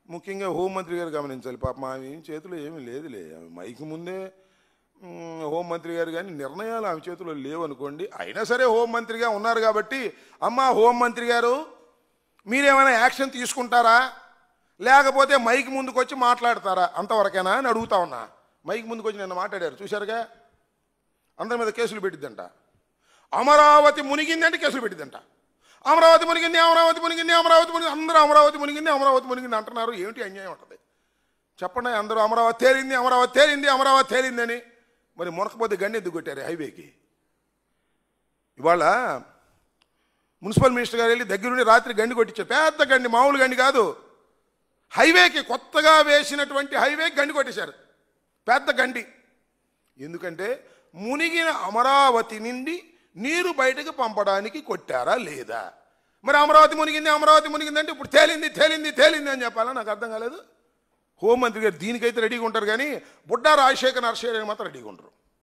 ముఖ్యంగా హోంమంత్రి గారు గమనించాలి. పాపం ఆమె చేతిలో ఏమీ లేదులే, ఆమె మైకి ముందే హోంమంత్రి గారు కానీ నిర్ణయాలు ఆమె చేతిలో లేవనుకోండి. అయినా సరే హోంమంత్రిగా ఉన్నారు కాబట్టి, అమ్మా హోంమంత్రి గారు మీరేమైనా యాక్షన్ తీసుకుంటారా, లేకపోతే మైక్ ముందుకు వచ్చి మాట్లాడతారా, అంతవరకేనా అని అడుగుతా ఉన్నా. మైక్ ముందుకు వచ్చి నిన్న మాట్లాడారు చూశారుగా, అందరి మీద కేసులు పెట్టిద్దంట. అమరావతి మునిగిందంటే కేసులు పెట్టిద్దంట. అమరావతి మునిగింది, అమరావతి మునిగింది, అమరావతి మునిగింది, అందరూ అమరావతి మునిగింది, అమరావతి మునిగింది అంటున్నారు. ఏమిటి అన్యాయం ఉంటుంది చెప్పండి? అందరూ అమరావతి తేలింది, అమరావతి తేలింది, అమరావతి తేలిందని. మరి మునకపోతే గండి ఎందుకు కొట్టారు హైవేకి? ఇవాళ మున్సిపల్ మినిస్టర్ గారు వెళ్ళి దగ్గరుండి రాత్రి గండి కొట్టించారు. పెద్ద గండి, మామూలు గండి కాదు, హైవేకి కొత్తగా వేసినటువంటి హైవేకి గండి కొట్టేశారు, పెద్ద గండి. ఎందుకంటే మునిగిన అమరావతి నుండి నీరు బయటకు పంపడానికి కొట్టారా లేదా? మరి అమరావతి మునిగింది, అమరావతి మునిగిందంటే ఇప్పుడు తేలింది తేలింది తేలింది అని చెప్పాలా? నాకు అర్థం కాలేదు. హోంమంత్రి గారు దీనికైతే రెడీగా ఉంటారు, కానీ బుడ్డా రాజశేఖర్ నరశేఖర్ మాత్రం రెడీగా ఉంటారు.